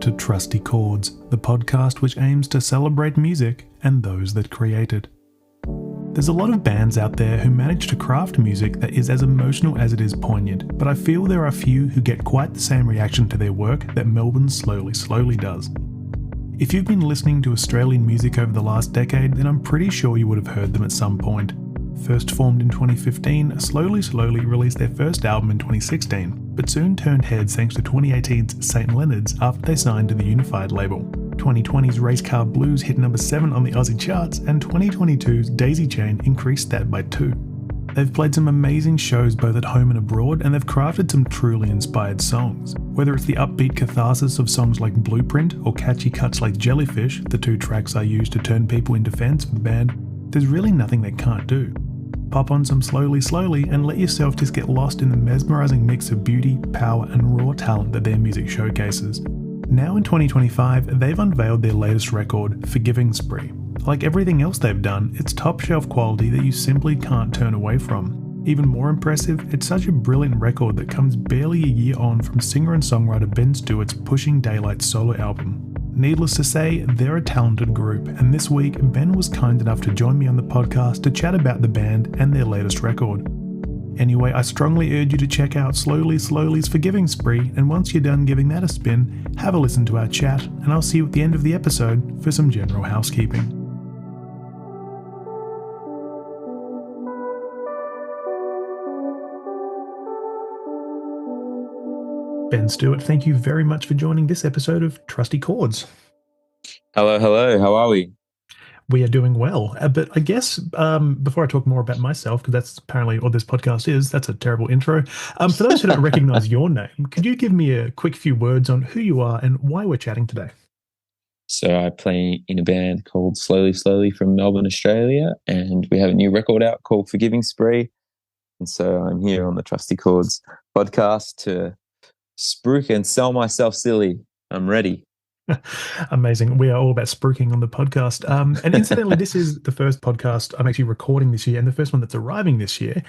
to Trusty Chords, the podcast which aims to celebrate music and those that create it. There's a lot of bands out there who manage to craft music that is as emotional as it is poignant, but I feel there are few who get quite the same reaction to their work that Melbourne slowly does. If you've been listening to Australian music over the last decade, then I'm pretty sure you would have heard them at some point. First formed in 2015, Slowly released their first album in 2016, but soon turned heads thanks to 2018's St. Leonards after they signed to the Unified label. 2020's Race Car Blues hit number 7 on the Aussie charts, and 2022's Daisy Chain increased that by 2. They've played some amazing shows both at home and abroad, and they've crafted some truly inspired songs. Whether it's the upbeat catharsis of songs like Blueprint or catchy cuts like Jellyfish, the 2 tracks I used to turn people into fans for the band, there's really nothing they can't do. Pop on some Slowly and let yourself just get lost in the mesmerising mix of beauty, power and raw talent that their music showcases. Now in 2025, they've unveiled their latest record, Forgiving Spree. Like everything else they've done, it's top shelf quality that you simply can't turn away from. Even more impressive, it's such a brilliant record that comes barely a year on from singer and songwriter Ben Stewart's Pushing Daylight solo album. Needless to say, they're a talented group, and this week Ben was kind enough to join me on the podcast to chat about the band and their latest record. Anyway, I strongly urge you to check out Slowly's Forgiving Spree, and once you're done giving that a spin, have a listen to our chat, and I'll see you at the end of the episode for some general housekeeping. Ben Stewart, thank you very much for joining this episode of Trusty Chords. Hello. How are we? We are doing well. But I guess before I talk more about myself, because that's apparently what this podcast is, that's a terrible intro. For those who don't recognize your name, could you give me a quick few words on who you are and why we're chatting today? So I play in a band called Slowly from Melbourne, Australia, and we have a new record out called Forgiving Spree. And so I'm here on the Trusty Chords podcast to spruik and sell myself silly. I'm ready. Amazing. We are all about spruiking on the podcast. And incidentally, this is the first podcast I'm actually recording this year and the first one that's arriving this year.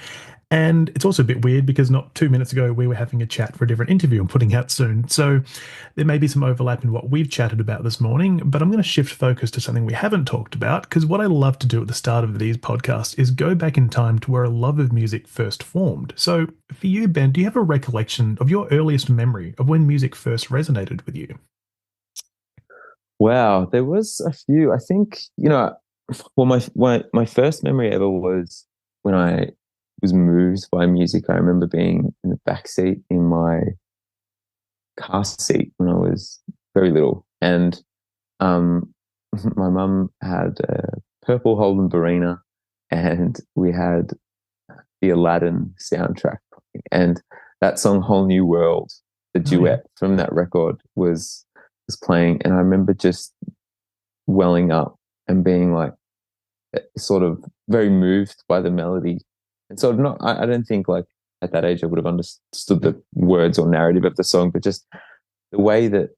And it's also a bit weird because not 2 minutes ago, we were having a chat for a different interview I'm putting out soon. So there may be some overlap in what we've chatted about this morning, but I'm going to shift focus to something we haven't talked about, because what I love to do at the start of these podcasts is go back in time to where a love of music first formed. So for you, Ben, do you have a recollection of your earliest memory of when music first resonated with you? Wow, there was a few. I think, my first memory ever was when I was moved by music. I remember being in the back seat in my car seat when I was very little, and my mum had a purple Holden Barina, and we had the Aladdin soundtrack, and that song "Whole New World," the duet from that record was playing, and I remember just welling up and being like sort of very moved by the melody. And sort of not, I don't think like at that age I would have understood the words or narrative of the song, but just the way that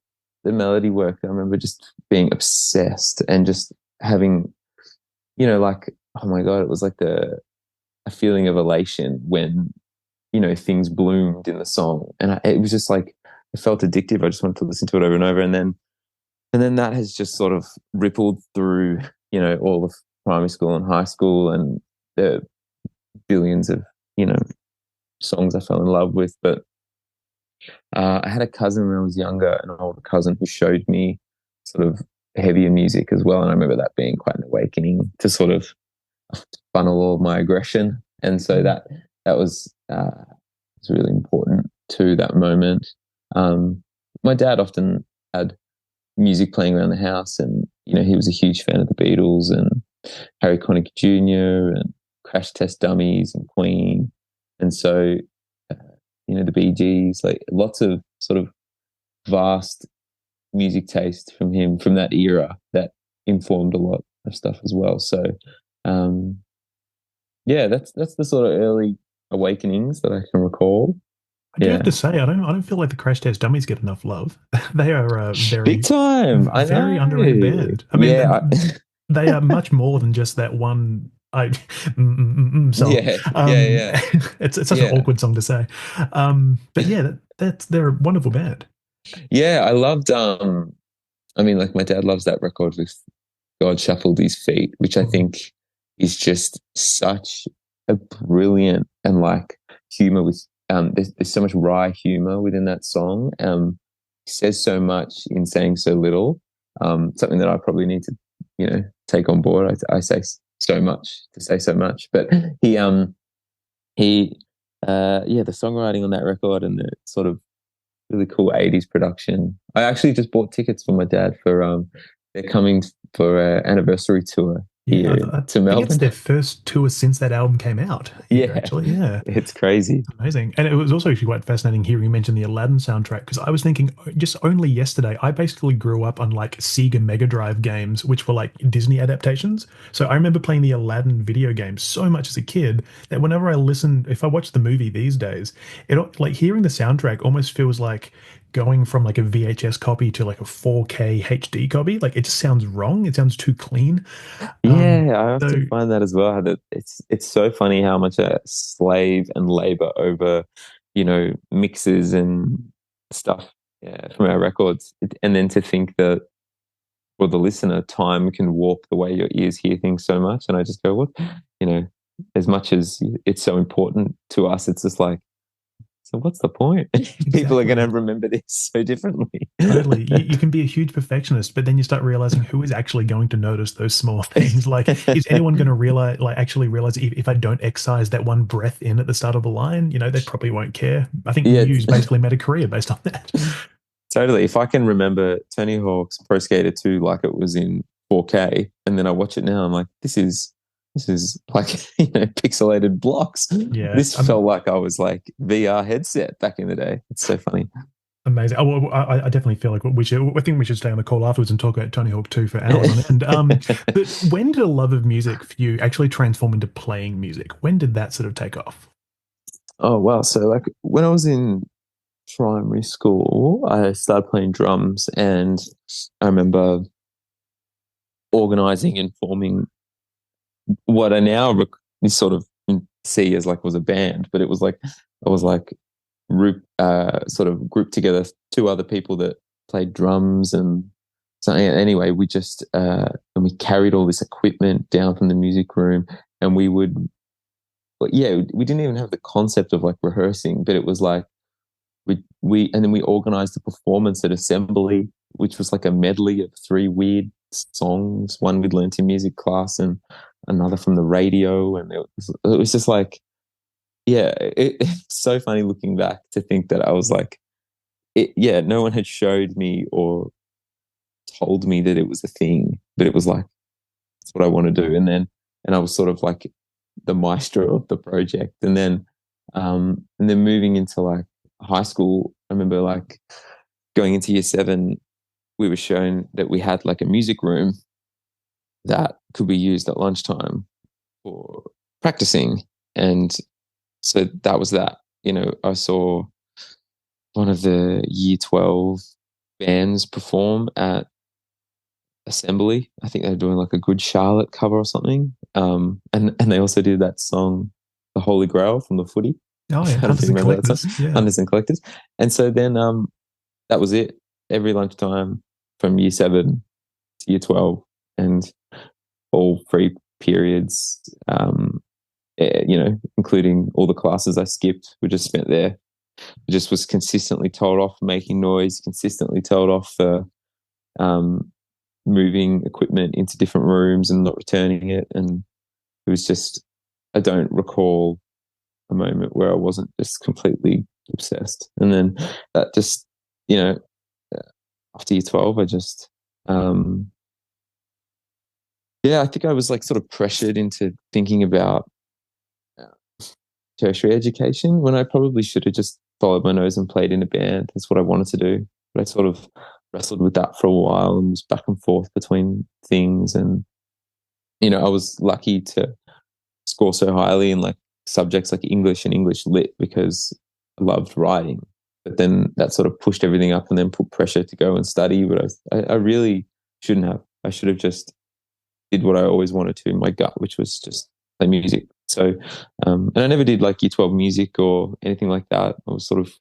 the melody worked, I remember just being obsessed and just having, like, oh my God, it was like a feeling of elation when, things bloomed in the song. And it was just like, it felt addictive. I just wanted to listen to it over and over. And then that has just sort of rippled through, all of primary school and high school, and the billions of, songs I fell in love with. But I had a cousin when I was younger, an older cousin, who showed me sort of heavier music as well. And I remember that being quite an awakening to sort of funnel all of my aggression. And so that was really important to that moment. My dad often had music playing around the house, and he was a huge fan of the Beatles and Harry Connick Jr. and Crash Test Dummies and Queen, and so the Bee Gees, like lots of sort of vast music taste from him from that era that informed a lot of stuff as well. So that's the sort of early awakenings that I can recall. I do have to say, I don't feel like the Crash Test Dummies get enough love. They are very big time, very underrated band. I mean, they are much more than just that one song. It's such an awkward song to say. But yeah, they're a wonderful band. Yeah, I loved I mean, like my dad loves that record with God Shuffled His Feet, which I Mhm. think is just such a brilliant and like humor with there's so much wry humor within that song. He says so much in saying so little. Something that I probably need to, take on board. I say so much to say so much, but he he yeah, the songwriting on that record and the sort of really cool 80s production. I actually just bought tickets for my dad for they're coming for an anniversary tour Yeah, here I to think it's Melbourne. their first tour since that album came out here, Yeah, actually. Yeah. it's crazy. Amazing. And it was also actually quite fascinating hearing you mention the Aladdin soundtrack because I was thinking just only yesterday, I basically grew up on like Sega Mega Drive games, which were like Disney adaptations. So I remember playing the Aladdin video game so much as a kid that whenever I listen, if I watch the movie these days, it like hearing the soundtrack almost feels like going from like a VHS copy to like a 4K HD copy. Like it just sounds wrong. It sounds too clean. Yeah, I So often find that as well. That it's so funny how much a slave and labor over, mixes and stuff, yeah, from our records, and then to think that for the listener, time can warp the way your ears hear things so much. And I just go, what, you know, as much as it's so important to us, it's just like, so what's the point? People are going to exactly. remember this so differently. Totally. You can be a huge perfectionist, but then you start realizing who is actually going to notice those small things. Like, is anyone going to realize, like, actually realize if I don't excise that one breath in at the start of a line, they probably won't care. I think Yeah, Muse basically made a career based on that. totally. If I can remember Tony Hawk's Pro Skater 2 like it was in 4K, and then I watch it now, I'm like, this is like pixelated blocks. Yeah, This I'm felt like I was like VR headset back in the day. It's so funny. amazing. Oh, well, I definitely feel like we should. I think we should stay on the call afterwards and talk about Tony Hawk 2 for hours on end. But when did a love of music for you actually transform into playing music? When did that sort of take off? Oh wow! So like when I was in primary school, I started playing drums, and I remember organizing and forming what I now sort of see as like was a band, but it was like I was like sort of grouped together two other people that played drums and so anyway we just and we carried all this equipment down from the music room and we would but yeah we didn't even have the concept of like rehearsing but it was like we and then we organized a performance at assembly which was like a medley of three weird songs one we'd learned in music class and another from the radio and it was just like yeah it's so funny looking back to think that I was like yeah no one had showed me or told me that it was a thing but it was like that's what I want to do and I was sort of like the maestro of the project and then moving into like high school I remember like going into year 7 we were shown that we had like a music room that could be used at lunchtime for practicing and so that was that I saw one of the year 12 bands perform at assembly. I think they were doing like a Good Charlotte cover or something. And they also did that song, The Holy Grail from the footy. Oh I yeah, don't know if hunters you and remember that song, collectors. Yeah. Hunters and Collectors. And so then that was it. Every lunchtime from year 7 to year 12 and all free periods, including all the classes I skipped, were just spent there. I just was consistently told off for making noise, consistently told off for um, moving equipment into different rooms and not returning it. And it was just, I don't recall a moment where I wasn't just completely obsessed. And then that just, you know, after year 12, I just, yeah, I think I was like sort of pressured into thinking about tertiary education when I probably should have just followed my nose and played in a band. That's what I wanted to do. But I sort of wrestled with that for a while and was back and forth between things. And, I was lucky to score so highly in like subjects like English and English lit because I loved writing. But then that sort of pushed everything up and then put pressure to go and study. But I really shouldn't have. I should have just did what I always wanted to in my gut, which was just play music. So, and I never did like year 12 music or anything like that. I was sort of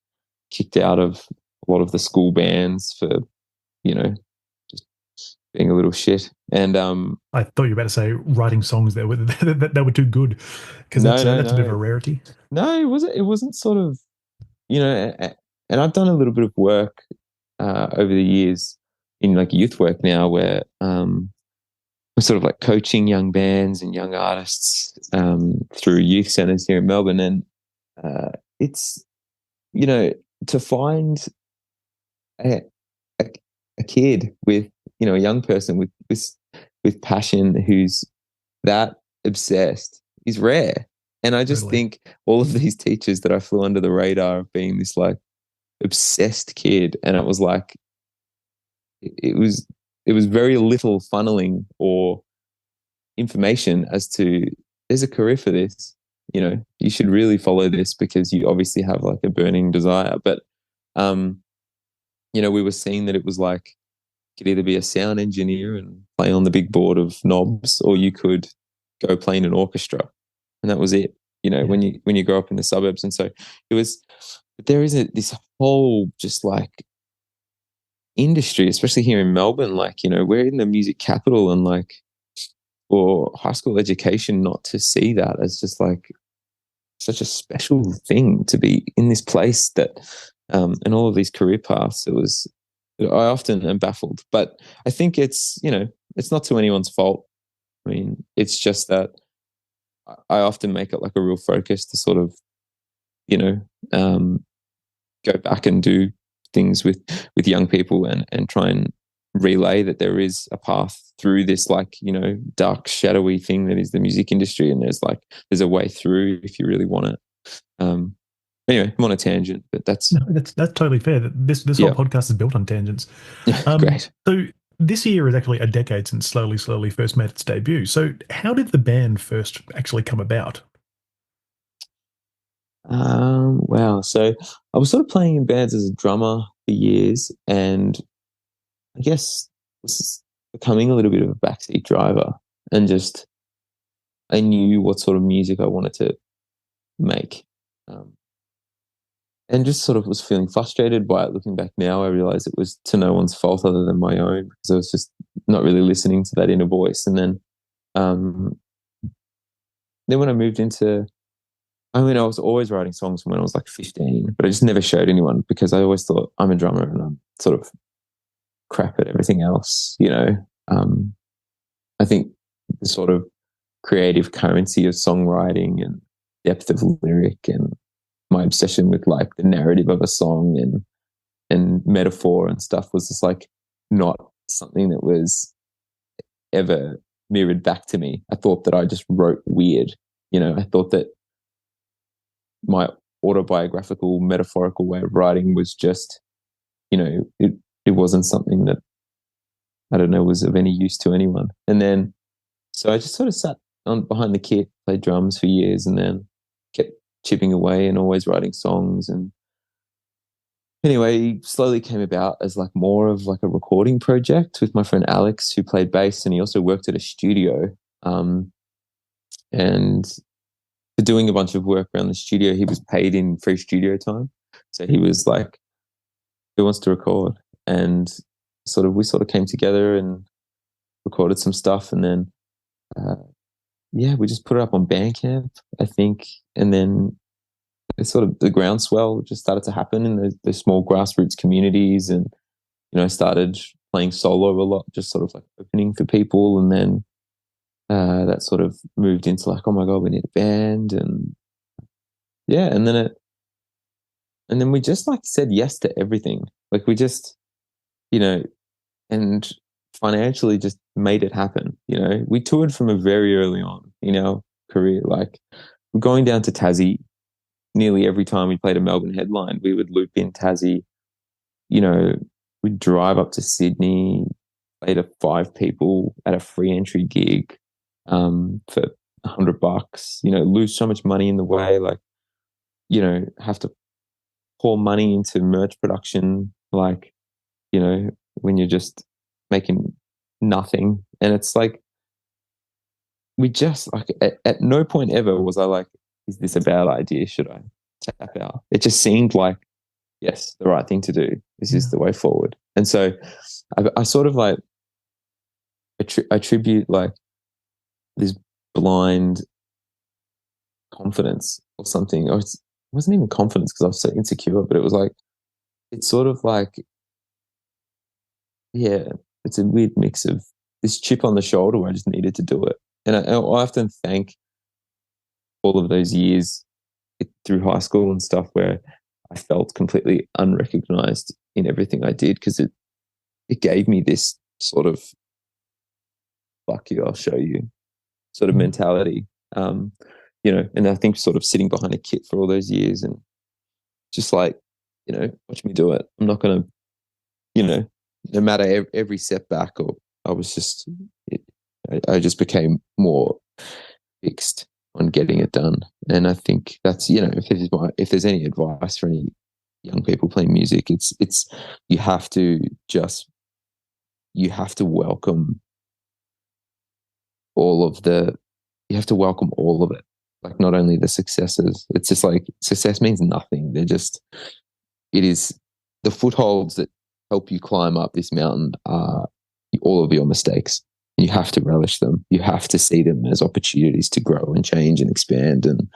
kicked out of a lot of the school bands for, you know, just being a little shit. And I thought you were about to say writing songs that were that were too good, because no, no, that's a bit of a no, rarity. no, it wasn't sort of, you know, and I've done a little bit of work over the years in like youth work now, where we're sort of like coaching young bands and young artists through youth centers here in Melbourne, and it's, you know, to find a, a, a kid with, you know, a young person with passion who's that obsessed is rare. And I just Totally. think all of these teachers that I flew under the radar of being this like obsessed kid, and it was like it was very little funneling or information as to there's a career for this. You know, you should really follow this because you obviously have like a burning desire. But um, you know, we were seeing that it was like you could either be a sound engineer and play on the big board of knobs, or you could go play in an orchestra, and that was it. You know, Yeah. when you grow up in the suburbs, and so it was. There is this whole just like industry, especially here in Melbourne. Like, you know, we're in the music capital, and like for high school education, not to see that as just like such a special thing to be in this place that, and all of these career paths. It was, I often am baffled, but I think it's, you know, it's not to anyone's fault. I mean, it's just that I often make it like a real focus to sort of, you know, go back and do things with young people, and try and relay that there is a path through this, like, you know, dark shadowy thing that is the music industry, and there's a way through if you really want it. Anyway, I'm on a tangent, but that's No, that's totally fair. This whole yeah. podcast is built on tangents. Great. So this year is actually a decade since Slowly first made its debut. So how did the band first actually come about? Wow. So I was sort of playing in bands as a drummer for years, and I guess this is becoming a little bit of a backseat driver, and just I knew what sort of music I wanted to make. Um, and just sort of was feeling frustrated by it. Looking back now, I realized it was to no one's fault other than my own, because I was just not really listening to that inner voice. And um, then when I moved into, I mean, I was always writing songs from when I was like 15, but I just never showed anyone because I always thought I'm a drummer and I'm sort of crap at everything else, you know. I think the sort of creative currency of songwriting and depth of lyric, and my obsession with like the narrative of a song and metaphor and stuff was just like not something that was ever mirrored back to me. I thought that I just wrote weird, you know. I thought that my autobiographical, metaphorical way of writing was just, you know, it wasn't something that, I don't know, was of any use to anyone. And then, so I just sort of sat on behind the kit, played drums for years, and then kept chipping away and always writing songs. And anyway, slowly came about as like more of like a recording project with my friend Alex, who played bass, and he also worked at a studio. And for doing a bunch of work around the studio, he was paid in free studio time. So he was like, "Who wants to record?" And we sort of came together and recorded some stuff, and then uh, yeah, we just put it up on Bandcamp, I think, and then it's sort of the groundswell just started to happen in the small grassroots communities, and you know, I started playing solo a lot, just sort of like opening for people, and then that sort of moved into like, oh my god, we need a band, and yeah, and then we just like said yes to everything, like we just, you know, and financially just made it happen. You know, we toured from a very early on in our career, like going down to Tassie nearly every time we played a Melbourne headline, we would loop in Tassie. You know, we'd drive up to Sydney, play to 5 people at a free entry gig for $100. You know, lose so much money in the way, like, you know, have to pour money into merch production, like, you know, when you're just making nothing. And it's like, we just like, at no point ever was I like, is this a bad idea? Should I tap out? It just seemed like yes, the right thing to do. This Yeah. is the way forward. And so I sort of like attribute like this blind confidence or something. Or it wasn't even confidence because I was so insecure, but it was like, it's sort of like, yeah, it's a weird mix of this chip on the shoulder where I just needed to do it. And I often thank all of those years through high school and stuff where I felt completely unrecognized in everything I did because it gave me this sort of fuck you, I'll show you sort of Mm. mentality. And I think sort of sitting behind a kit for all those years and just like, watch me do it. I'm not going to, no matter every setback or I was just, I just became more fixed on getting it done. And I think that's, if there's any advice for any young people playing music, it's you have to just you have to welcome all of the you have to welcome all of it. Like not only the successes, it's just like success means nothing. It is the footholds that help you climb up this mountain are all of your mistakes. You have to relish them. You have to see them as opportunities to grow and change and expand. And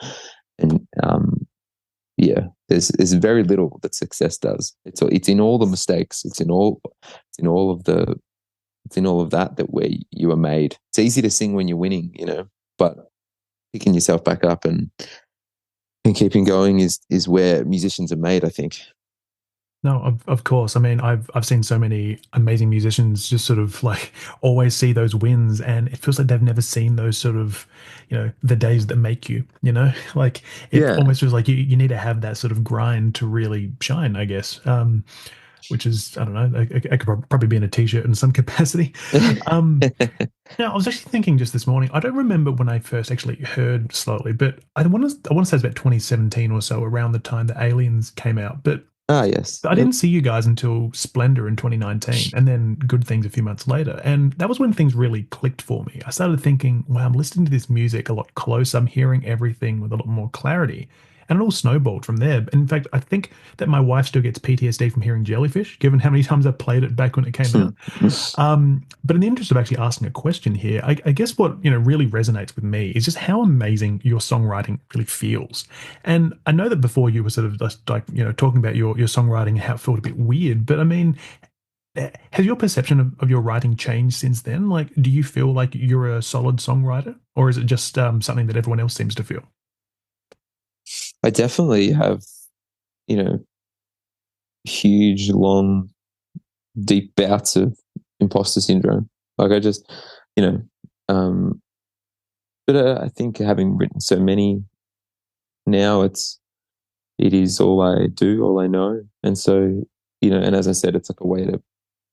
yeah, there's very little that success does. It's in all the mistakes. It's in all of that where you are made. It's easy to sing when you're winning, but picking yourself back up and keeping going is where musicians are made, I think. No, of course. I mean, I've seen so many amazing musicians just sort of like always see those wins, and it feels like they've never seen those sort of, the days that make you, like it Yeah. almost feels like you need to have that sort of grind to really shine, I guess. Which is, I don't know, I could probably be in a t-shirt in some capacity. Um, Now, I was actually thinking just this morning. I don't remember when I first actually heard slowly, but I want to say it's about 2017 or so, around the time that Aliens came out. But Ah, yes. I Yep. didn't see you guys until Splendor in 2019, and then Good Things a few months later. And that was when things really clicked for me. I started thinking, wow, I'm listening to this music a lot closer. I'm hearing everything with a lot more clarity. And it all snowballed from there. In fact, I think that my wife still gets PTSD from hearing Jellyfish, given how many times I played it back when it came out. But in the interest of actually asking a question here, I guess what really resonates with me is just how amazing your songwriting really feels. And I know that before you were sort of just like talking about your songwriting and how it felt a bit weird, but I mean, has your perception of your writing changed since then? Like, do you feel like you're a solid songwriter, or is it just something that everyone else seems to feel? I definitely have, you know, huge, long, deep bouts of imposter syndrome. Like I just, you know, um, but I think having written so many now, it is all I do, all I know, and so and as I said, it's like a way to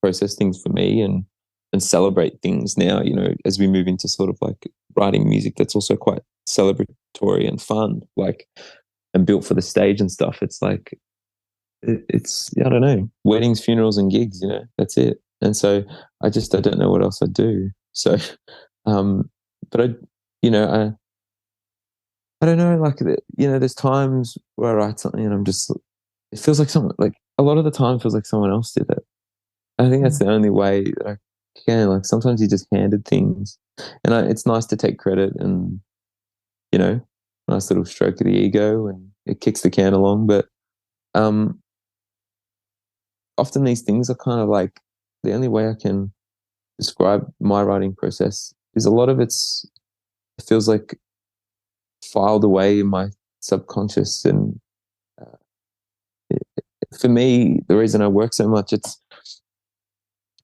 process things for me and celebrate things now. As we move into sort of like writing music that's also quite celebratory and fun, like and built for the stage and stuff. It's like it's I don't know, weddings, funerals, and gigs. That's it. And so I don't know what else I do. So, but I don't know. Like there's times where I write something and I'm just it feels like someone like a lot of the time it feels like someone else did it. I think that's Mm. the only way that I can. Like sometimes you just handed things, and it's nice to take credit and you know, nice little stroke of the ego, and it kicks the can along. But um, often these things are kind of like the only way I can describe my writing process is a lot of it feels like filed away in my subconscious, and uh, for me, the reason I work so much,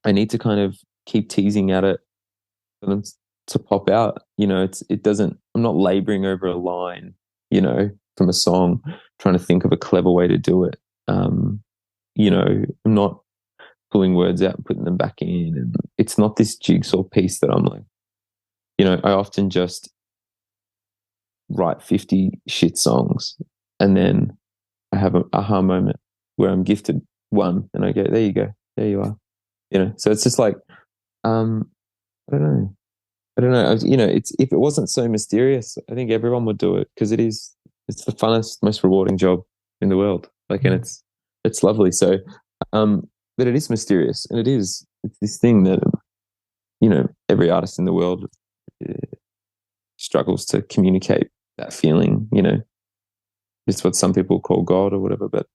I need to kind of keep teasing at it for them to pop out. It doesn't. I'm not laboring over a line, from a song, trying to think of a clever way to do it. I'm not pulling words out and putting them back in, and it's not this jigsaw piece that I'm like. I often just write 50 shit songs, and then I have an aha moment where I'm gifted one, and I go, "There you go, there you are." So it's just like, I don't know. I don't know. It's if it wasn't so mysterious, I think everyone would do it because it's the funnest, most rewarding job in the world. Like, and Mm. it's it's lovely. So, but it is mysterious, and it's this thing that every artist in the world uh, struggles to communicate that feeling. It's what some people call God or whatever, but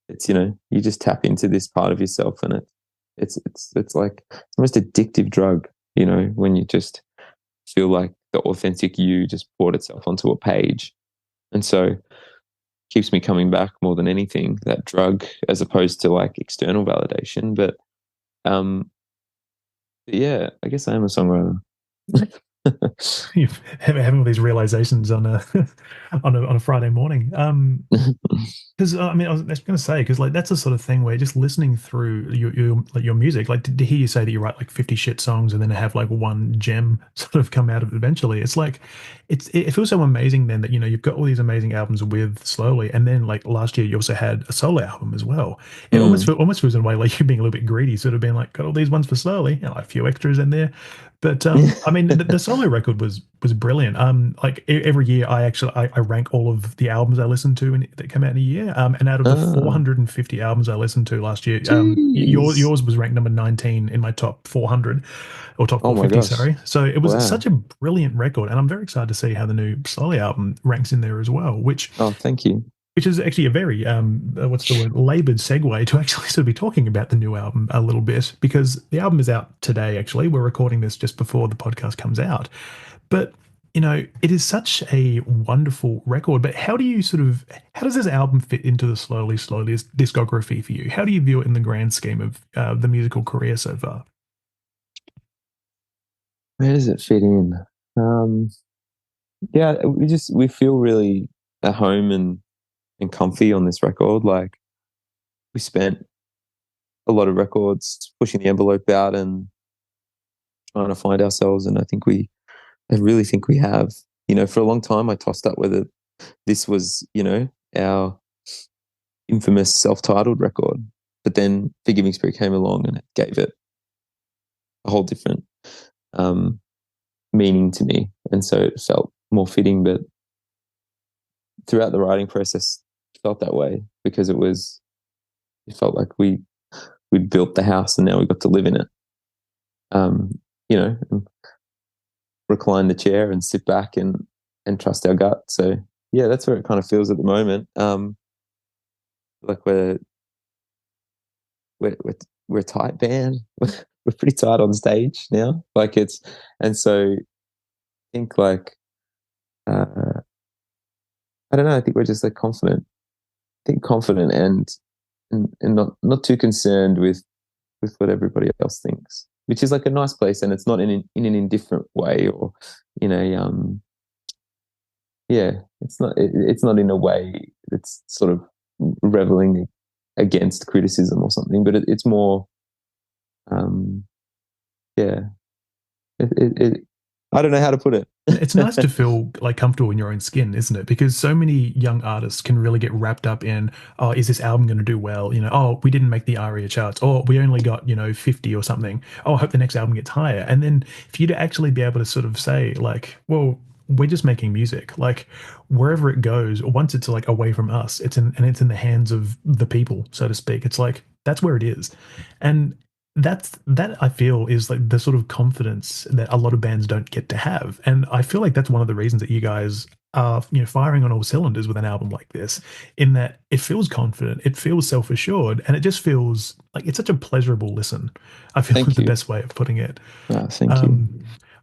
it's you just tap into this part of yourself, and it's like it's almost addictive drug. When you just feel like the authentic you just poured itself onto a page, and so keeps me coming back more than anything, that drug, as opposed to like external validation. But yeah, I guess I am a songwriter. You're having all these realizations on a on a Friday morning. Because I mean, I was going to say, because like that's the sort of thing where just listening through your music, like to hear you say that you write like 50 shit songs and then have like one gem sort of come out of it eventually. It's like it feels so amazing then that you've got all these amazing albums with Slowly, and then like last year you also had a solo album as well. It Mm. almost feels in a way like you're being a little bit greedy, sort of being like got all these ones for Slowly, like a few extras in there. But I mean, the solo record was brilliant. Like every year, I rank all of the albums I listen to that come out in a year. And out of the Ah, 450 albums I listened to last year, jeez. yours was ranked number 19 in my top 400 or top Oh my 450. gosh. Sorry. So it was Wow. such a brilliant record, and I'm very excited to see how the new Slowly album ranks in there as well. Oh, thank you. Which is actually a very what's the word, labored segue to actually sort of be talking about the new album a little bit, because the album is out today. Actually, we're recording this just before the podcast comes out, but it is such a wonderful record. But how does this album fit into the slowly discography for you? How do you view it in the grand scheme of the musical career so far? Where does it fit in? Um, yeah, we feel really at home and comfy on this record. Like we spent a lot of records pushing the envelope out and trying to find ourselves, and I really think we have. For a long time, I tossed up whether this was, our infamous self-titled record, but then Forgiving Spirit came along and it gave it a whole different um, meaning to me, and so it felt more fitting. But throughout the writing process, it felt that way because it felt like we'd built the house and now we got to live in it. Um, you know, recline the chair and sit back and trust our gut. So yeah, that's where it kind of feels at the moment. Like we're we're, we're a tight band. We're pretty tight on stage now. And so I think like I don't know. I think we're just like confident. I think confident and not too concerned with what everybody else thinks, which is like a nice place, and it's not in an indifferent way or in a yeah, it's not in a way that's sort of reveling against criticism or something, but it's more um yeah, it I don't know how to put it. It's nice to feel like comfortable in your own skin, isn't it? Because so many young artists can really get wrapped up in, oh, is this album going to do well? Oh, we didn't make the ARIA charts, or we only got 50 or something. Oh, I hope the next album gets higher. And then for you to actually be able to sort of say like, well, we're just making music. Like wherever it goes, once it's like away from us, it's in the hands of the people, so to speak. It's like that's where it is, and that I feel is like the sort of confidence that a lot of bands don't get to have. And I feel like that's one of the reasons that you guys are, firing on all cylinders with an album like this, in that it feels confident, it feels self-assured, and it just feels like it's such a pleasurable listen. I feel is Thank the you. best way of putting it. Thank you. Um,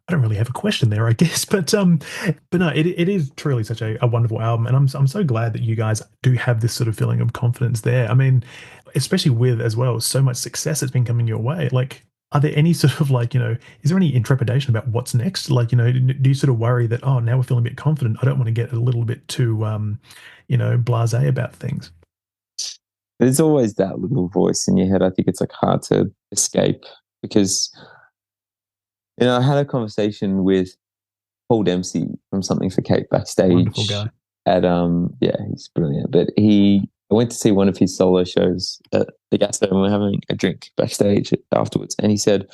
I don't really have a question there, I guess, but no, it is truly such a wonderful album, and I'm so glad that you guys do have this sort of feeling of confidence there. I mean, especially with as well so much success that's been coming your way. Like, are there any sort of like is there any intrepidation about what's next? Like, do you sort of worry that, oh, now we're feeling a bit confident, I don't want to get a little bit too blasé about things? There's always that little voice in your head. I think it's like hard to escape because I had a conversation with Paul Dempsey from Something for Kate Wonderful backstage guy. at yeah, he's brilliant. But I went to see one of his solo shows at the gas station. We were having a drink backstage afterwards, and he said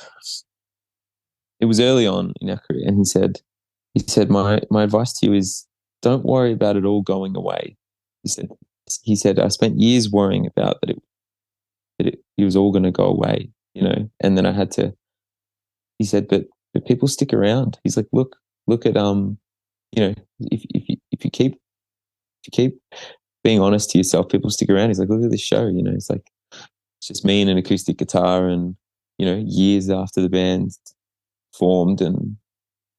it was early on in our career, and he said my advice to you is don't worry about it all going away. He said I spent years worrying about that it was all going to go away, you know. And then I had to. He said, but people stick around. He's like, look at you know, if you keep being honest to yourself, people stick around. He's like, look at this show, you know. It's like it's just me and an acoustic guitar, and you know, years after the band formed, and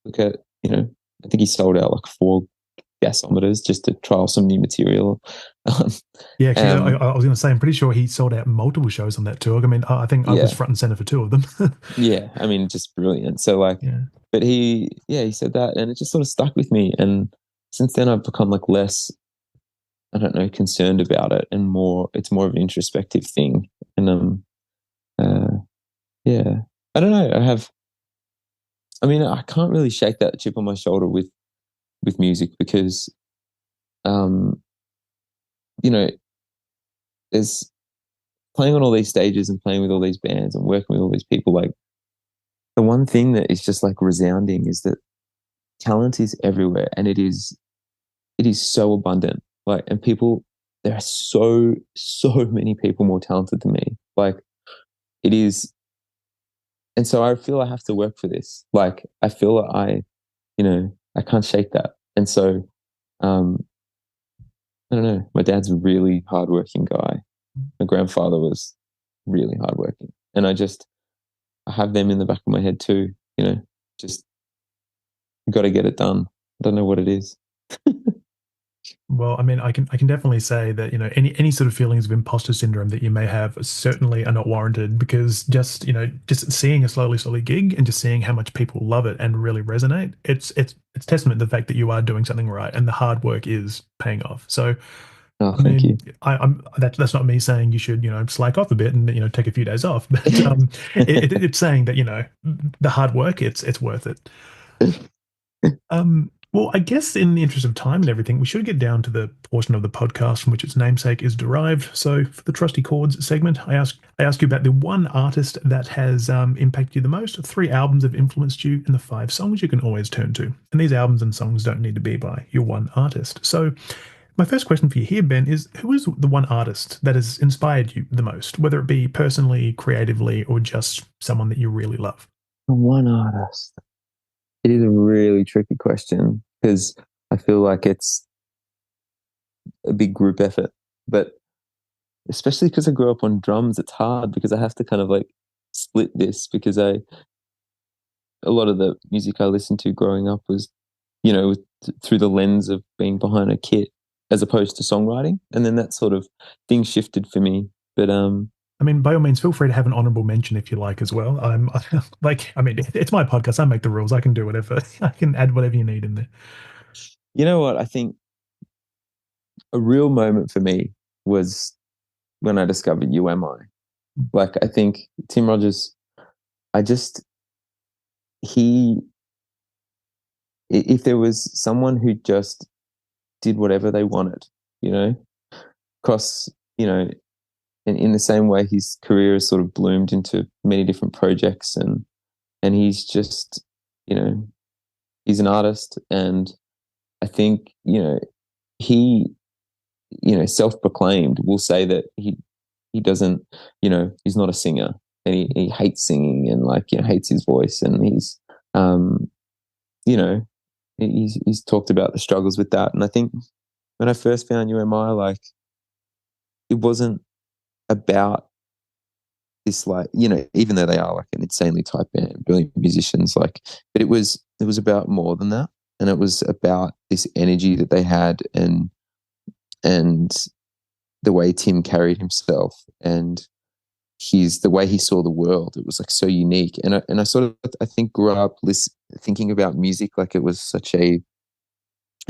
look at, you know, I think he sold out like 4 gasometers just to trial some new material. Um, Yeah, actually, um, I was going to say, I'm pretty sure he sold out multiple shows on that tour. I mean, I think I was yeah, front and center for 2 of them. yeah. I mean, just brilliant. So like, Yeah. but he said that, and it just sort of stuck with me. And since then, I've become like less, I don't know, concerned about it, and more. It's more of an introspective thing. And uh, yeah, I don't know. I mean, I can't really shake that chip on my shoulder with music because, um, you know, there's playing on all these stages and playing with all these bands and working with all these people. Like the one thing that is just like resounding is that talent is everywhere, and it is so abundant. Like, and people, there are so many people more talented than me. Like it is, and so I feel I have to work for this. Like I feel that you know, I can't shake that. And so, um, I don't know. My dad's a really hardworking guy. My grandfather was really hardworking, and I have them in the back of my head too. You know, just got to get it done. I don't know what it is. Well, I mean, I can definitely say that, you know, any sort of feelings of imposter syndrome that you may have certainly are not warranted, because just, you know, just seeing a slowly gig and just seeing how much people love it and really resonate, it's testament to the fact that you are doing something right and the hard work is paying off. So Oh, I thank you. mean, I'm that's not me saying you should, you know, slack off a bit and, you know, take a few days off, but it's saying that, you know, the hard work, it's worth it. Well, I guess in the interest of time and everything, we should get down to the portion of the podcast from which its namesake is derived. So, for the trusty chords segment, I ask you about the one artist that has impacted you the most, 3 albums have influenced you, and the 5 songs you can always turn to. And these albums and songs don't need to be by your one artist. So, my first question for you here, Ben, is who is the one artist that has inspired you the most, whether it be personally, creatively, or just someone that you really love? One artist. It is a really tricky question because I feel like it's a big group effort, but especially because I grew up on drums, it's hard because I have to kind of like split this because a lot of the music I listened to growing up was, you know, through the lens of being behind a kit as opposed to songwriting, and then that sort of thing shifted for me. But I mean, by all means, feel free to have an honorable mention if you like as well. I'm like, I mean, it's my podcast. I make the rules. I can do whatever. I can add whatever you need in there. you know what? I think a real moment for me was when I discovered UMI. Like I think Tim Rogers, I just he if there was someone who just did whatever they wanted, you know, across, you know, in the same way his career has sort of bloomed into many different projects, and he's just, you know, he's an artist, and I think, you know, he, you know, self-proclaimed will say that he doesn't, you know, he's not a singer, and he hates singing, and like, you know, hates his voice, and he's you know, he's talked about the struggles with that. And I think when I first found UMI, like it wasn't about this, like, you know, even though they are like an insanely tight band, brilliant musicians, like, but it was about more than that. And it was about this energy that they had, and the way Tim carried himself, and the way he saw the world. It was like so unique. And I sort of, I think, grew up thinking about music like it was such a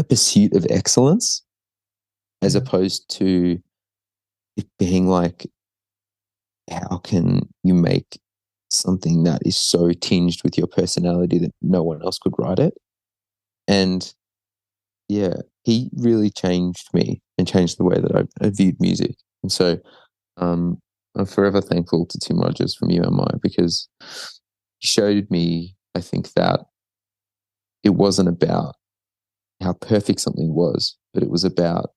pursuit of excellence, as Yeah. opposed to it being like, how can you make something that is so tinged with your personality that no one else could write it? And yeah, he really changed me and changed the way that I viewed music. And so I'm forever thankful to Tim Rogers from UMI, because he showed me, I think, that it wasn't about how perfect something was, but it was about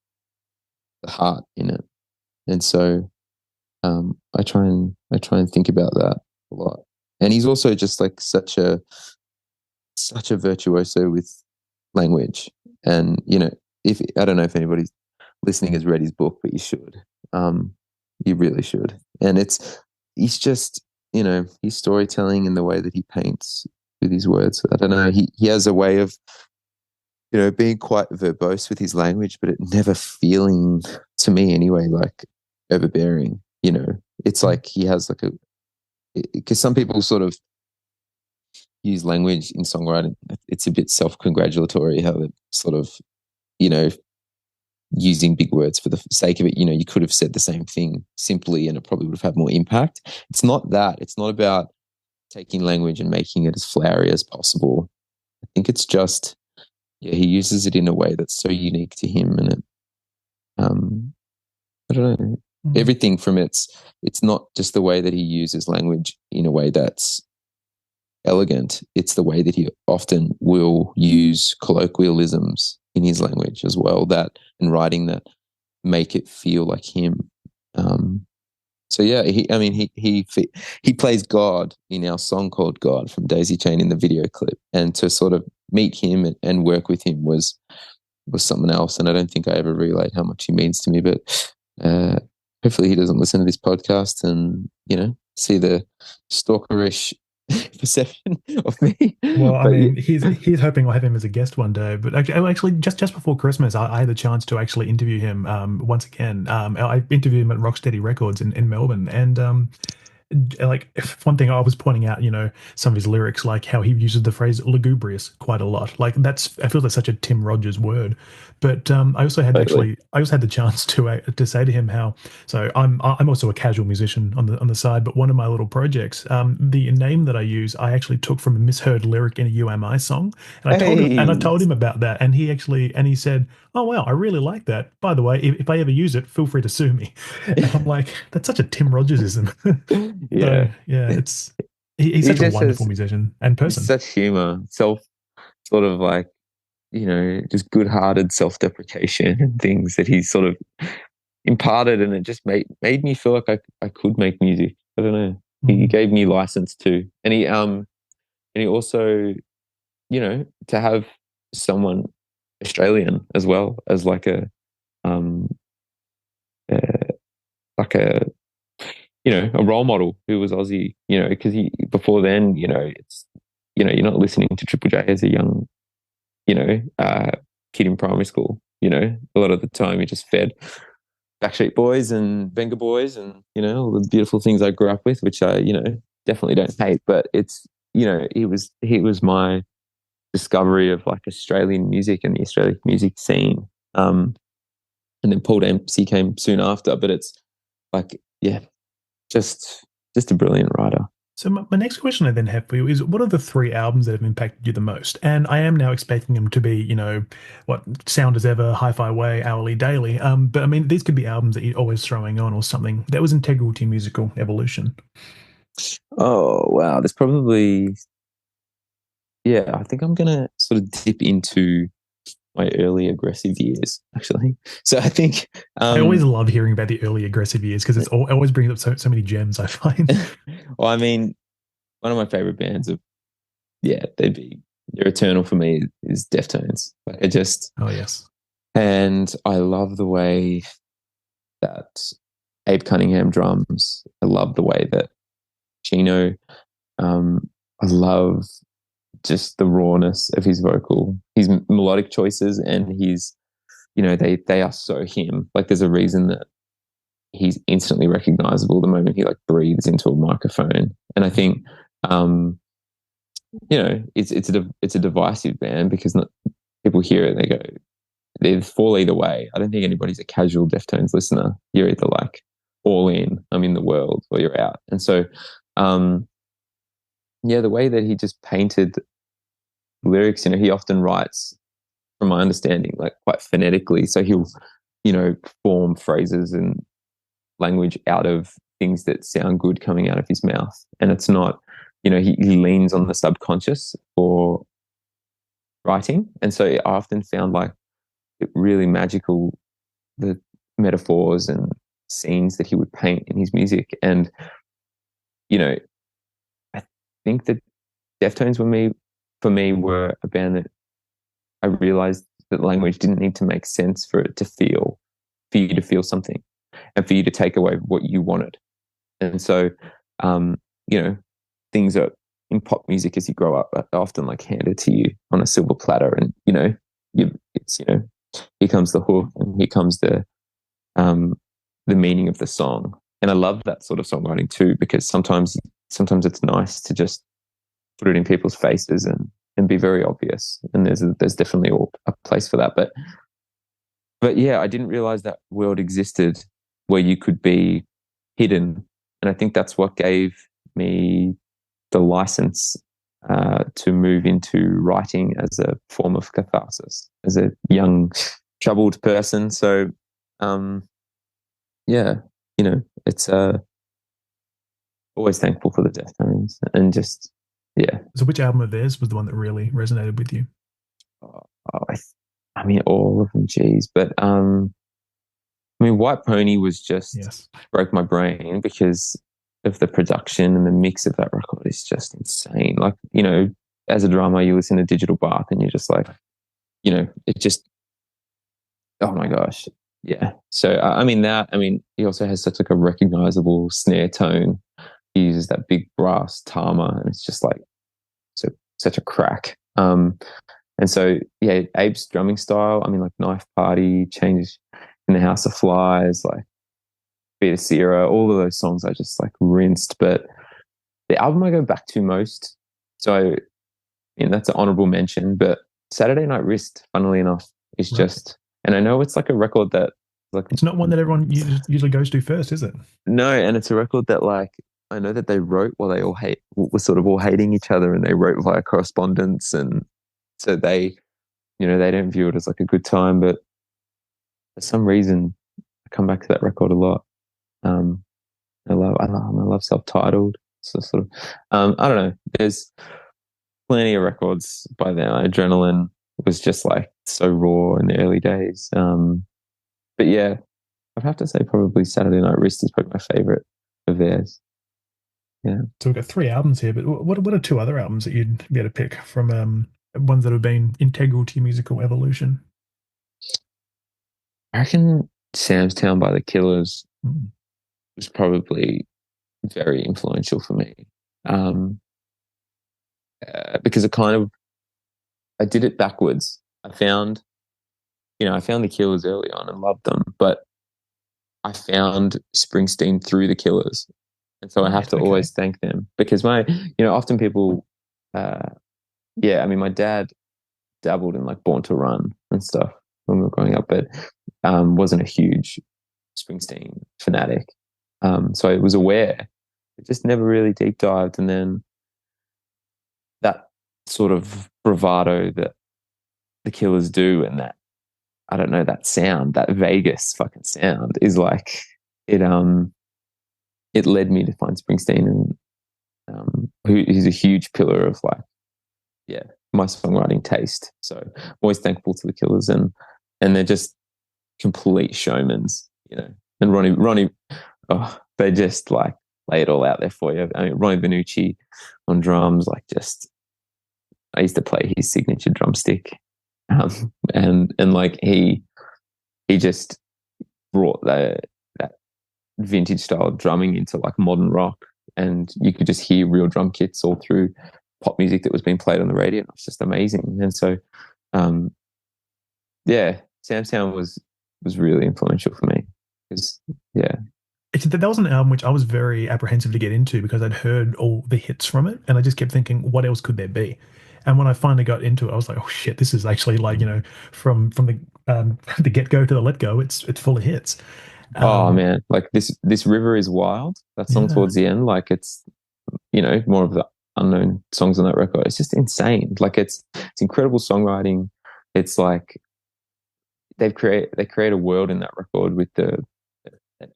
the heart in it. And so, I try and think about that a lot. And he's also just like such a virtuoso with language. And if I don't know if anybody listening has read his book, but you should. Um, you really should. And he's just his storytelling and the way that he paints with his words. I don't know. He has a way of being quite verbose with his language, but it never feeling, to me anyway, like overbearing. It's like he has like because some people sort of use language in songwriting. It's a bit self-congratulatory how they sort of, you know, using big words for the sake of it. You could have said the same thing simply and it probably would have had more impact. It's not that. It's not about taking language and making it as flowery as possible. I think it's just, yeah, he uses it in a way that's so unique to him. And I don't know, everything from it's not just the way that he uses language in a way that's elegant. It's the way that he often will use colloquialisms in his language as well, that and writing that make it feel like him. So yeah, he plays God in our song called God from Daisy Chain in the video clip, and to sort of meet him and work with him was something else. And I don't think I ever relayed how much he means to me, but hopefully he doesn't listen to this podcast and see the stalkerish perception of me. Well, I But mean, he's hoping I'll have him as a guest one day. But actually, just before Christmas, I had the chance to actually interview him once again. I interviewed him at Rocksteady Records in Melbourne, and like one thing I was pointing out, some of his lyrics, like how he uses the phrase lugubrious quite a lot. Like I feel that's such a Tim Rogers word. But I also had totally. the chance to say to him how. So I'm also a casual musician on the side, but one of my little projects, the name that I use, I actually took from a misheard lyric in a UMI song, and I Hey. told him about that, and he said, "Oh wow, I really like that. By the way, if I ever use it, feel free to sue me." And I'm like, that's such a Tim Rogersism. So Yeah. yeah, he's He such a just wonderful has musician and person. such humor, sort of like, just good-hearted self-deprecation and things that he's sort of imparted, and it just made me feel like I could make music. I don't know. He Mm. gave me license to, and he also, to have someone Australian as well as um uh, like a role model who was Aussie, because he before then, it's you're not listening to Triple J as a young, kid in primary school. A lot of the time you're just fed Backstreet Boys and Venga Boys and all the beautiful things I grew up with, which I definitely don't hate. But it's he was my discovery of like Australian music and the Australian music scene. And then Paul Dempsey came soon after. But it's like, yeah, just a brilliant writer. So my next question I then have for you is, what are the three albums that have impacted you the most? And I am now expecting them to be, what Sound as Ever, Hi-Fi Way, Hourly, Daily. But I mean, these could be albums that you're always throwing on or something that was integral to your musical evolution. Oh wow, there's probably, yeah. I think I'm gonna sort of dip into my early aggressive years, actually. So I think, I always love hearing about the early aggressive years because it always brings up so many gems, I find. well, I mean, one of my favorite bands of, yeah, they're eternal for me is Deftones. Like Oh, yes. and I love the way that Abe Cunningham drums. I love the way that Chino. I love just the rawness of his vocal, his melodic choices, and his, they are so him. Like there's a reason that he's instantly recognizable the moment he like breathes into a microphone. And I think, it's a divisive band because people hear it and they go, they fall either way. I don't think anybody's a casual Deftones listener. You're either like all in, I'm in the world, or you're out. And so, yeah, the way that he just painted lyrics, he often writes, from my understanding, like quite phonetically. So he'll, form phrases and language out of things that sound good coming out of his mouth. And it's not, he leans on the subconscious for writing. And so I often found like it really magical, the metaphors and scenes that he would paint in his music. And, you know, I think that Deftones for me were a band that I realized that language didn't need to make sense for you to feel something and for you to take away what you wanted. And so, you know, things are in pop music as you grow up are often like handed to you on a silver platter, and it's here comes the hook and here comes the meaning of the song. And I love that sort of songwriting too, because sometimes it's nice to just put it in people's faces and be very obvious. And there's definitely a place for that. But yeah, I didn't realize that world existed where you could be hidden. And I think that's what gave me the license to move into writing as a form of catharsis as a young, troubled person. So, yeah, it's always thankful for the Deftones and just, yeah. So which album of theirs was the one that really resonated with you? Oh, I mean, all of them, geez. But I mean, White Pony was just broke my brain because of the production and the mix of that record is just insane. Like, as a drummer, you listen to Digital Bath and you're just like, it just, oh my gosh. Yeah. So, he also has such like a recognizable snare tone. He uses that big brass tama and it's just like, such a crack. And so, yeah, Abe's drumming style, I mean, like Knife Party, Change in the House of Flies, like Beta Sierra, all of those songs I just like rinsed. But the album I go back to most, so that's an honorable mention, but Saturday Night Wrist, funnily enough, is just, and I know it's like a record that, like, it's not one that everyone usually goes to first, is it? No, and it's a record that, like, I know that they wrote while they were sort of all hating each other, and they wrote via correspondence, and so they don't view it as like a good time, but for some reason I come back to that record a lot. I love Self-Titled. So sort of, I don't know. There's plenty of records by then. Adrenaline was just like so raw in the early days. But yeah, I'd have to say probably Saturday Night Wrist is probably my favorite of theirs. Yeah. So we've got 3 albums here, but what are 2 other albums that you'd be able to pick from ones that have been integral to your musical evolution? I reckon Sam's Town by the Killers was probably very influential for me, because I did it backwards. I found the Killers early on and loved them, but I found Springsteen through the Killers. And so I have to always thank them because often people, my dad dabbled in like Born to Run and stuff when we were growing up, but wasn't a huge Springsteen fanatic. So I was aware, but just never really deep dived. And then that sort of bravado that the Killers do, and that, I don't know, that sound, that Vegas fucking sound is like, it led me to find Springsteen, and who's a huge pillar of my songwriting taste. So I'm always thankful to the Killers, and they're just complete showmans, And Ronnie, they just like lay it all out there for you. I mean, Ronnie Benucci on drums, like just, I used to play his signature drumstick, and like he just brought that vintage style of drumming into like modern rock, and you could just hear real drum kits all through pop music that was being played on the radio. It was just amazing. And so, Sam's Town was really influential for me because, yeah. That was an album which I was very apprehensive to get into because I'd heard all the hits from it, and I just kept thinking, what else could there be? And when I finally got into it, I was like, oh shit, this is actually like, from the get-go to the let-go, it's full of hits. Oh man, like this river is wild. That song towards the end, like it's more of the unknown songs on that record. It's just insane. Like it's incredible songwriting. It's like they create a world in that record with that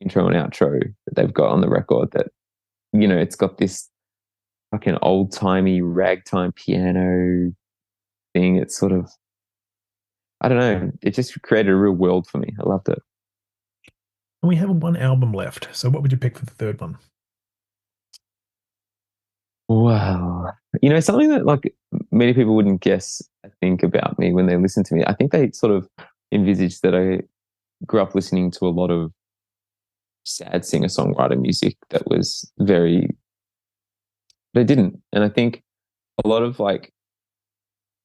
intro and outro that they've got on the record. That it's got this fucking old timey ragtime piano thing. It's sort of, I don't know. It just created a real world for me. I loved it. And we have one album left. So what would you pick for the third one? Wow. Something that like many people wouldn't guess, I think, about me when they listen to me. I think they sort of envisage that I grew up listening to a lot of sad singer-songwriter music that was very, they didn't. And I think a lot of like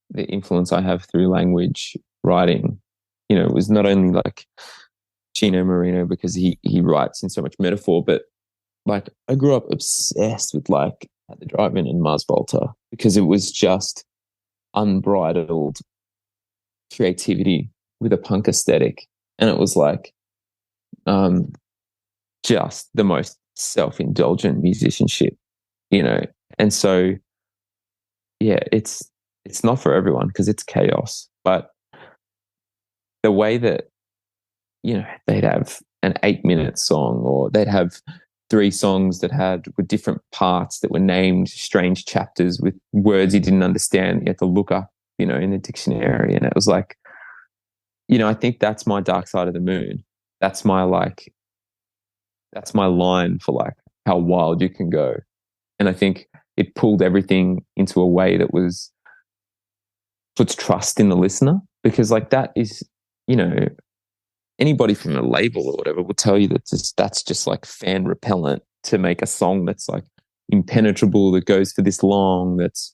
the influence I have through language writing, was not only like Chino Marino because he writes in so much metaphor, but like I grew up obsessed with like At the Drive-In and Mars Volta because it was just unbridled creativity with a punk aesthetic. And it was like just the most self-indulgent musicianship, you know. And so yeah, it's not for everyone because it's chaos. But the way that, they'd have an 8-minute song, or they'd have 3 songs that had with different parts that were named strange chapters with words you didn't understand. You had to look up, in the dictionary. And it was like, I think that's my dark side of the moon. That's my that's my line for like how wild you can go. And I think it pulled everything into a way that puts trust in the listener, because like that is, anybody from a label or whatever will tell you that that's just like fan repellent to make a song that's like impenetrable, that goes for this long, that's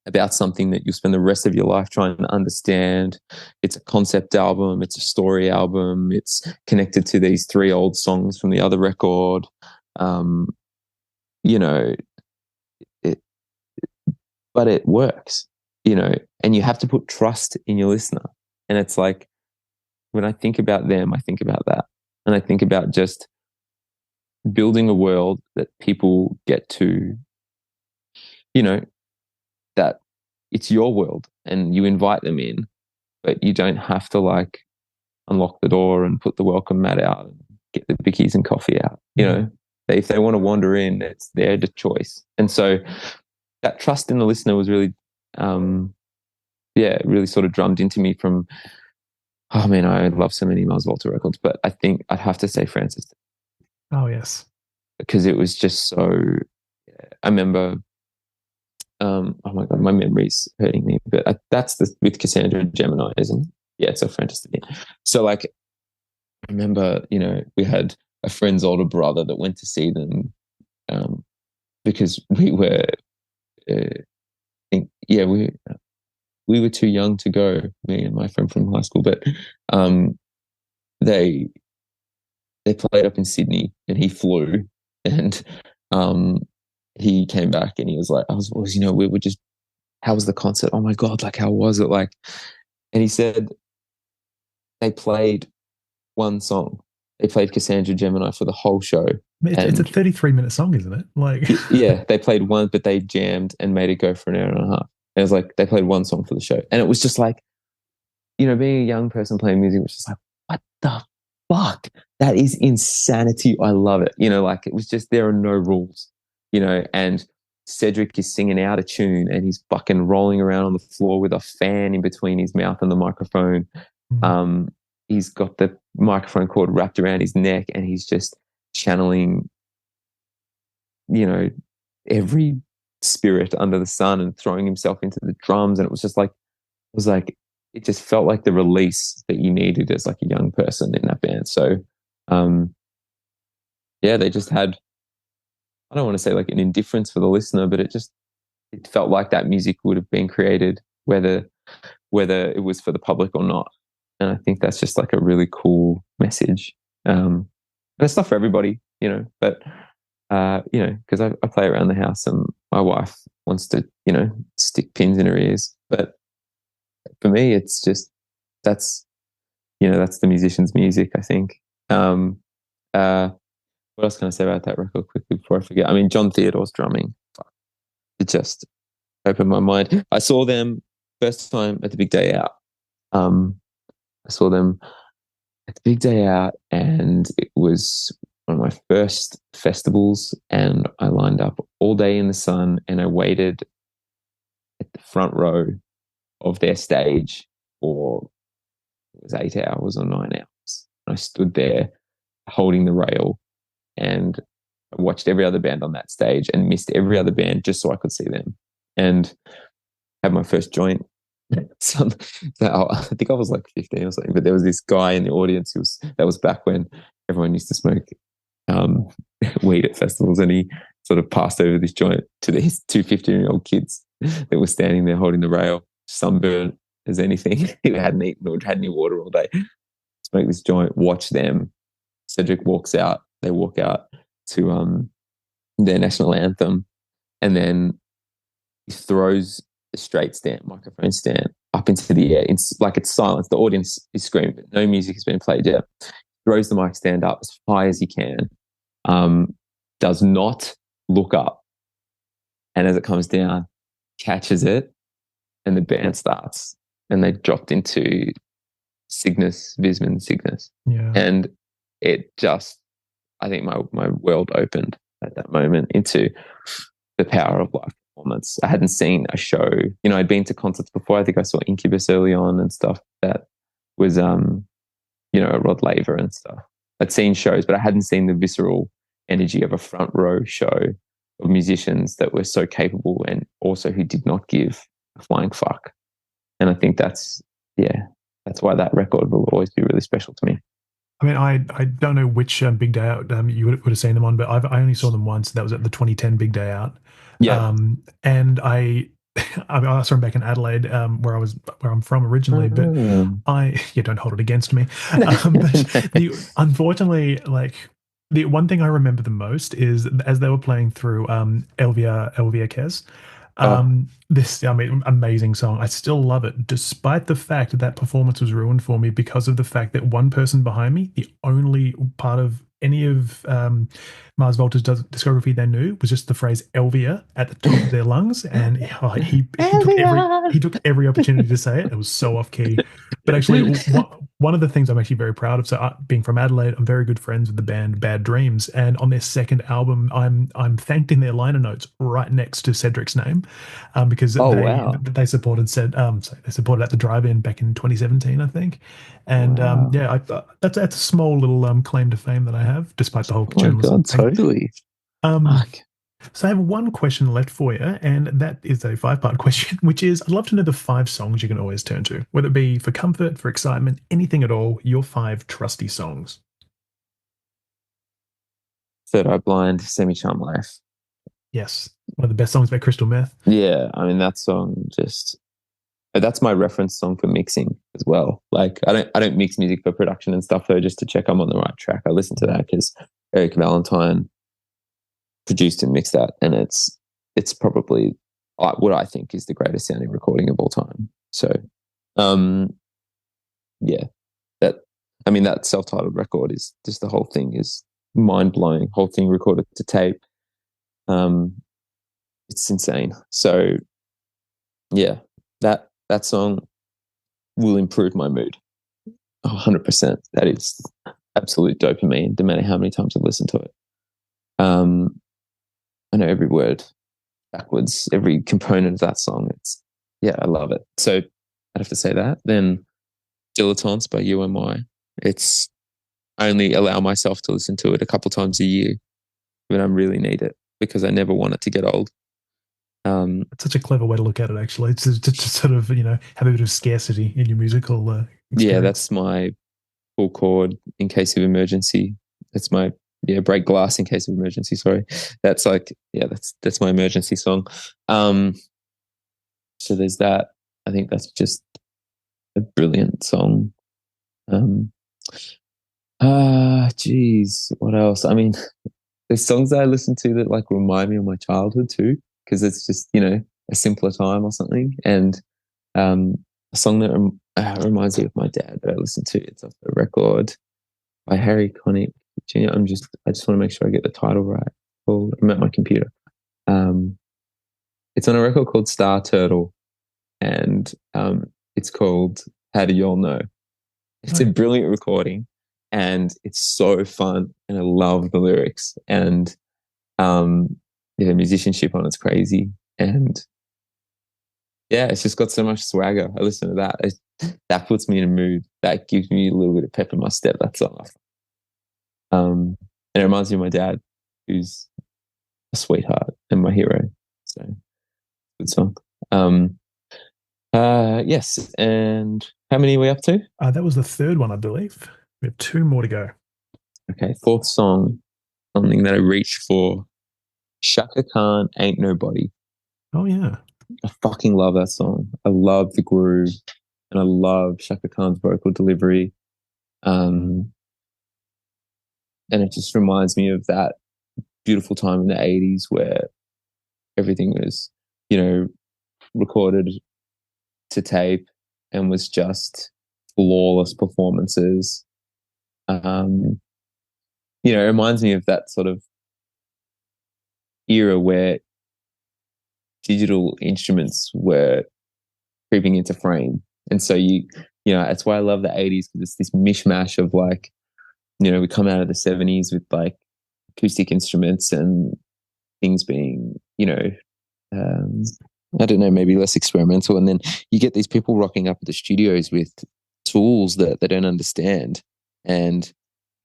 about something that you'll spend the rest of your life trying to understand. It's a concept album, it's a story album, it's connected to these 3 old songs from the other record. You know, it, but it works, and you have to put trust in your listener. And it's like, when I think about them, I think about that. And I think about just building a world that people get to, that it's your world and you invite them in, but you don't have to like unlock the door and put the welcome mat out and get the bickies and coffee out. If they want to wander in, it's their choice. And so that trust in the listener was really, really sort of drummed into me from, oh man, I love so many Mars Volta records, but I think I'd have to say Francis. Oh, yes. Because it was just so, I remember, oh my God, my memory's hurting me, but that's with Cassandra Gemini, isn't it? Yeah, it's a Francis. So like, I remember, we had a friend's older brother that went to see them, because we were, we were too young to go, me and my friend from high school, but they played up in Sydney and he flew, and he came back and he was like, we were just, how was the concert? Oh my God, like how was it like? And he said they played one song. They played Cassandra Gemini for the whole show. It's a 33-minute song, isn't it? Like yeah, they played one, but they jammed and made it go for an hour and a half. And it was like they played one song for the show. And it was just like, being a young person playing music was just like, what the fuck? That is insanity. I love it. Like it was just, there are no rules, and Cedric is singing out of tune and he's fucking rolling around on the floor with a fan in between his mouth and the microphone. He's got the microphone cord wrapped around his neck and he's just channeling, every spirit under the sun and throwing himself into the drums. And it was just like, it just felt like the release that you needed as like a young person in that band. So, they just had, I don't want to say like an indifference for the listener, but it felt like that music would have been created whether it was for the public or not. And I think that's just like a really cool message. And it's not for everybody, but, because I play around the house and my wife wants to, stick pins in her ears. But for me, it's just, that's the musician's music, I think. What else can I say about that record quickly before I forget? I mean, John Theodore's drumming, it just opened my mind. I saw them first time at the Big Day Out. I saw them at the Big Day Out, and it was one of my first festivals, and I lined up all day in the sun and I waited at the front row of their stage for, it was 8 hours or 9 hours. And I stood there holding the rail, and I watched every other band on that stage and missed every other band just so I could see them. And had my first joint. So I think I was like 15 or something, but there was this guy in the audience that was back when everyone used to smoke um, weed at festivals, and he sort of passed over this joint to these two 15-year-old kids that were standing there holding the rail, sunburned as anything. Who hadn't eaten or had any water all day. Smoke this joint, watch them. Cedric walks out. They walk out to their national anthem, and then he throws the straight stand, microphone stand, up into the air. It's like it's silence. The audience is screaming, but no music has been played yet. Throws the mic stand up as high as he can. Does not look up, and as it comes down, catches it, and the band starts, and they dropped into Cygnus, Visman Cygnus, and it just, I think my world opened at that moment into the power of live performance. I hadn't seen a show, I'd been to concerts before. I think I saw Incubus early on and stuff that was, Rod Laver and stuff. I'd seen shows, but I hadn't seen the visceral energy of a front row show of musicians that were so capable and also who did not give a flying fuck. And I think that's why that record will always be really special to me. I mean, I don't know which Big Day Out you would have seen them on, but I only saw them once. That was at the 2010 Big Day Out. Yeah. And I saw them back in Adelaide, where I'm from originally. But don't hold it against me. Unfortunately, like the one thing I remember the most is as they were playing through Elvia Kes. This, amazing song. I still love it, despite the fact that performance was ruined for me because of the fact that one person behind me, the only part of any of Mars Volta's discography they knew was just the phrase Elvia at the top of their lungs, and he took every opportunity to say it. It was so off key. But actually, one of the things I'm actually very proud of, so being from Adelaide, I'm very good friends with the band Bad Dreams, and on their second album, I'm thanked in their liner notes right next to Cedric's name, because they supported they supported at the drive-in back in 2017, I think, and that's a small little claim to fame that I have, despite the whole journalism. God, totally. So I have one question left for you, and that is a 5-part question, which is, I'd love to know the 5 songs you can always turn to, whether it be for comfort, for excitement, anything at all, your 5 trusty songs. Third Eye Blind, Semi-Charmed Life. Yes, one of the best songs about crystal meth. Yeah, I mean, that song that's my reference song for mixing as well. Like, I don't mix music for production and stuff, though, just to check I'm on the right track. I listen to that because Eric Valentine produced and mixed that, and it's probably what I think is the greatest sounding recording of all time. So, that self-titled record is just, the whole thing is mind-blowing. Whole thing recorded to tape. It's insane. So, yeah, that song will improve my mood 100%. That is absolute dopamine, no matter how many times I've listened to it. I know every word backwards, every component of that song. I love it. So I'd have to say that. Then Dilettantes by UMI. I only allow myself to listen to it a couple times a year when I really need it, because I never want it to get old. It's such a clever way to look at it, actually. It's just sort of, have a bit of scarcity in your musical experience. Yeah, that's my full chord in case of emergency. That's my break glass in case of emergency. Sorry, that's that's my emergency song. So there's that. I think that's just a brilliant song. What else? I mean, there's songs that I listen to that like remind me of my childhood too, because it's just a simpler time or something. And a song that reminds me of my dad that I listen to. It's off a record by Harry Connick Jr. I just want to make sure I get the title right. I'm at my computer. It's on a record called Star Turtle, and it's called How Do Y'all Know? It's a brilliant recording, and it's so fun, and I love the lyrics, and the musicianship on it's crazy, and it's just got so much swagger. I listen to that. That puts me in a mood. That gives me a little bit of pep in my step. That song. And it reminds me of my dad, who's a sweetheart and my hero. So good song. Yes. And how many are we up to? That was the third one, I believe. We have two more to go. Okay, fourth song, something that I reach for. Shaka Khan, Ain't Nobody. Oh, yeah. I fucking love that song. I love the groove and I love Shaka Khan's vocal delivery. And it just reminds me of that beautiful time in the 80s where everything was, recorded to tape and was just flawless performances. It reminds me of that sort of era where digital instruments were creeping into frame. And so that's why I love the 80s, because it's this mishmash of like, we come out of the 70s with like acoustic instruments and things being, I don't know, maybe less experimental. And then you get these people rocking up at the studios with tools that they don't understand and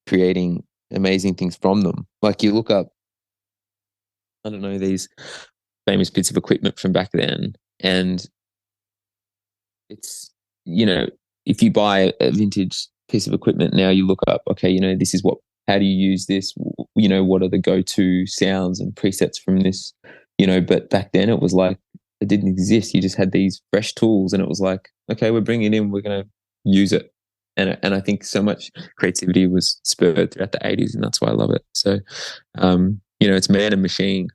creating amazing things from them. Like you look up, I don't know, these famous bits of equipment from back then, and it's, if you buy a vintage piece of equipment now, you look up, okay, this is how do you use this? What are the go-to sounds and presets from this? But back then it was like, it didn't exist. You just had these fresh tools and it was like, okay, we're bringing it in, we're going to use it. And I think so much creativity was spurred throughout the 80s, and that's why I love it. So, it's man and machine.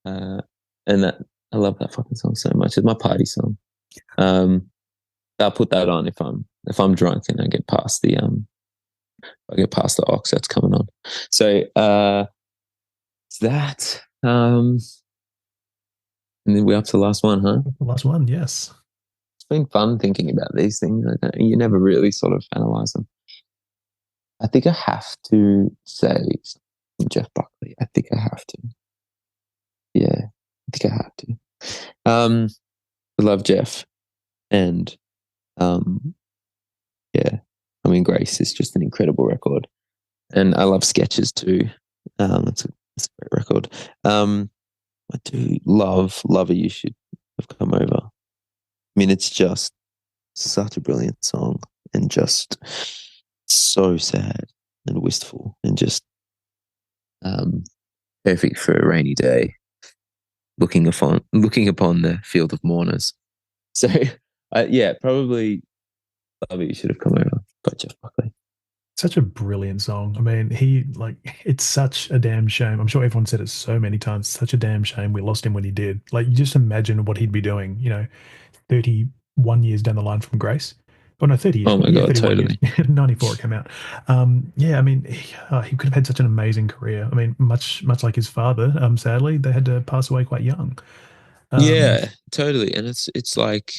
And that, I love that fucking song so much. It's my party song. I'll put that on if I'm drunk and I get past the aux that's coming on. So it's that. And then we're up to the last one, huh? The last one, yes. It's been fun thinking about these things. You never really sort of analyze them. I think I have to say Jeff Buckley. I think I have to. Yeah, I think I have to. I love Jeff. And Grace is just an incredible record. And I love Sketches too. It's a great record. I do love Lover You Should Have Come Over. I mean, it's just such a brilliant song and just so sad and wistful and just perfect for a rainy day, looking upon the field of mourners. So, probably Lover You Should Have Come Over by Jeff Buckley. Such a brilliant song. I mean, it's such a damn shame. I'm sure everyone said it so many times. Such a damn shame we lost him when he did. Like, you just imagine what he'd be doing, 31 years down the line from Grace. Oh, no, 30 years. Oh my God, totally. 94 it came out. I mean, he could have had such an amazing career. I mean, much like his father, sadly, they had to pass away quite young. Yeah, totally. And it's like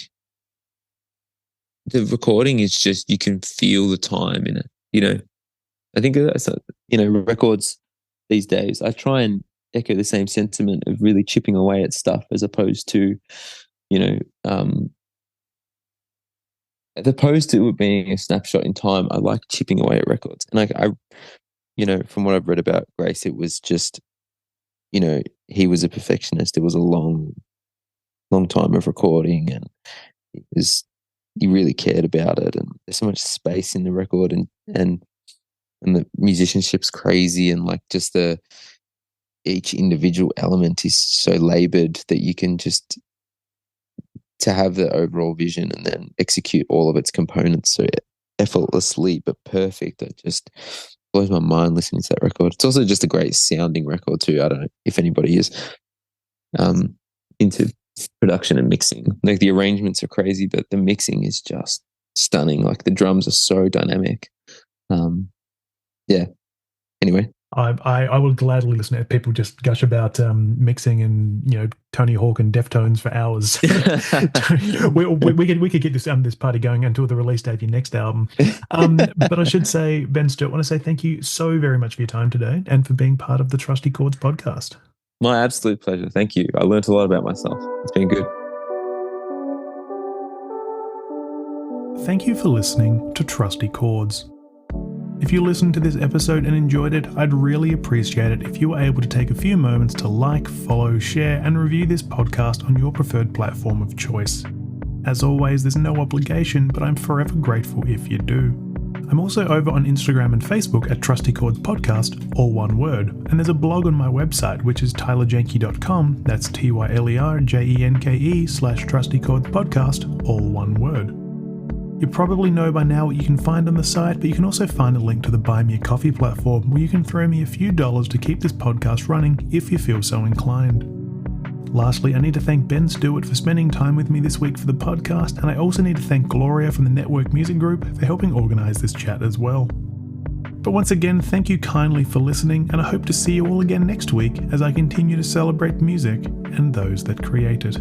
the recording is just, you can feel the time in it. I think that's, records these days, I try and echo the same sentiment of really chipping away at stuff as opposed to, it being a snapshot in time. I like chipping away at records. And from what I've read about Grace, it was just, he was a perfectionist. It was a long, long time of recording, and he really cared about it. And there's so much space in the record, and the musicianship's crazy, and like just each individual element is so labored that you can just to have the overall vision and then execute all of its components so effortlessly but perfect. It just blows my mind listening to that record. It's also just a great sounding record too. I don't know if anybody is into production and mixing. Like, the arrangements are crazy, but the mixing is just stunning. Like, the drums are so dynamic. Anyway, I will gladly listen to people just gush about mixing and Tony Hawk and Deftones for hours. we could get this party going until the release date of your next album. But I should say, Ben Stewart, I want to say thank you so very much for your time today and for being part of the Trusty Chords podcast. My absolute pleasure. Thank you. I learned a lot about myself. It's been good. Thank you for listening to Trusty Chords. If you listened to this episode and enjoyed it, I'd really appreciate it if you were able to take a few moments to like, follow, share, and review this podcast on your preferred platform of choice. As always, there's no obligation, but I'm forever grateful if you do. I'm also over on Instagram and Facebook at Trusty Chords Podcast, all one word, and there's a blog on my website which is tylerjenke.com, that's tylerjenke/Trusty Chords Podcast, all one word. You probably know by now what you can find on the site, but you can also find a link to the Buy Me a Coffee platform where you can throw me a few dollars to keep this podcast running if you feel so inclined. Lastly, I need to thank Ben Stewart for spending time with me this week for the podcast, and I also need to thank Gloria from the Network Music Group for helping organise this chat as well. But once again, thank you kindly for listening, and I hope to see you all again next week as I continue to celebrate music and those that create it.